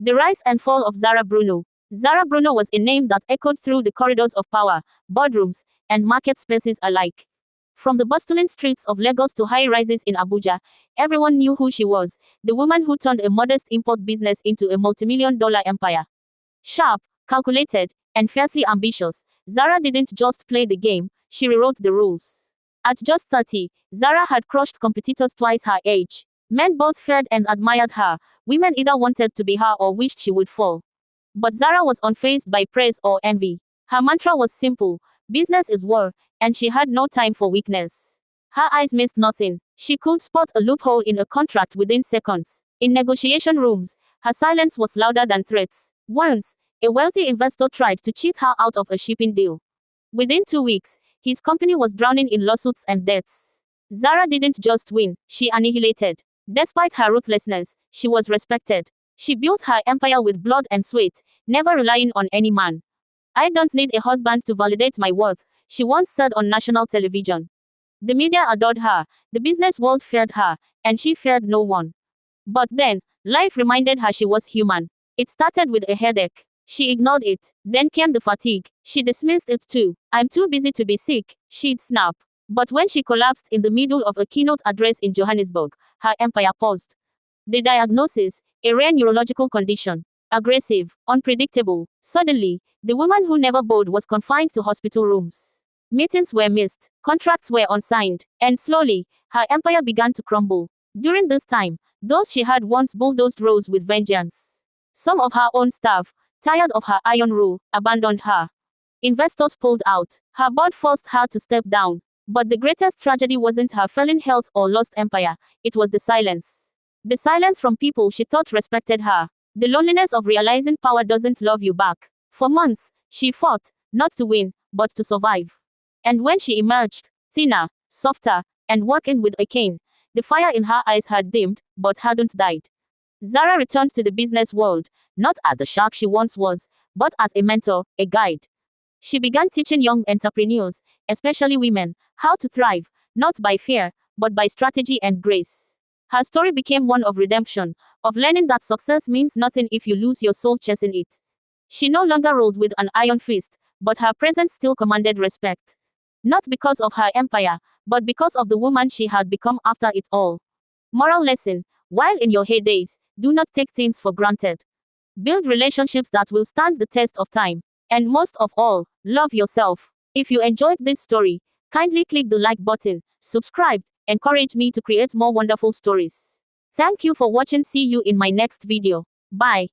The rise and fall of Zara Bruno. Zara Bruno was a name that echoed through the corridors of power, boardrooms, and market spaces alike. From the bustling streets of Lagos to high-rises in Abuja, everyone knew who she was, the woman who turned a modest import business into a multi-million-dollar empire. Sharp, calculated, and fiercely ambitious, Zara didn't just play the game, she rewrote the rules. At just 30, Zara had crushed competitors twice her age. Men both feared and admired her, women either wanted to be her or wished she would fall. But Zara was unfazed by praise or envy. Her mantra was simple: business is war, and she had no time for weakness. Her eyes missed nothing. She could spot a loophole in a contract within seconds. In negotiation rooms, her silence was louder than threats. Once, a wealthy investor tried to cheat her out of a shipping deal. Within 2 weeks, his company was drowning in lawsuits and debts. Zara didn't just win, she annihilated. Despite her ruthlessness, she was respected. She built her empire with blood and sweat, never relying on any man. "I don't need a husband to validate my worth," she once said on national television. The media adored her, the business world feared her, and she feared no one. But then, life reminded her she was human. It started with a headache. She ignored it. Then came the fatigue. She dismissed it too. "I'm too busy to be sick," she'd snap. But when she collapsed in the middle of a keynote address in Johannesburg, her empire paused. The diagnosis: a rare neurological condition. Aggressive, unpredictable. Suddenly, the woman who never bowed was confined to hospital rooms. Meetings were missed, contracts were unsigned, and slowly, her empire began to crumble. During this time, those she had once bulldozed rose with vengeance. Some of her own staff, tired of her iron rule, abandoned her. Investors pulled out. Her board forced her to step down. But the greatest tragedy wasn't her failing health or lost empire, it was the silence. The silence from people she thought respected her. The loneliness of realizing power doesn't love you back. For months, she fought, not to win, but to survive. And when she emerged, thinner, softer, and walking with a cane, the fire in her eyes had dimmed, but hadn't died. Zara returned to the business world, not as the shark she once was, but as a mentor, a guide. She began teaching young entrepreneurs, especially women, how to thrive, not by fear, but by strategy and grace. Her story became one of redemption, of learning that success means nothing if you lose your soul chasing it. She no longer ruled with an iron fist, but her presence still commanded respect. Not because of her empire, but because of the woman she had become after it all. Moral lesson: while in your heydays, do not take things for granted. Build relationships that will stand the test of time. And most of all, love yourself. If you enjoyed this story, kindly click the like button, subscribe, encourage me to create more wonderful stories. Thank you for watching. See you in my next video. Bye.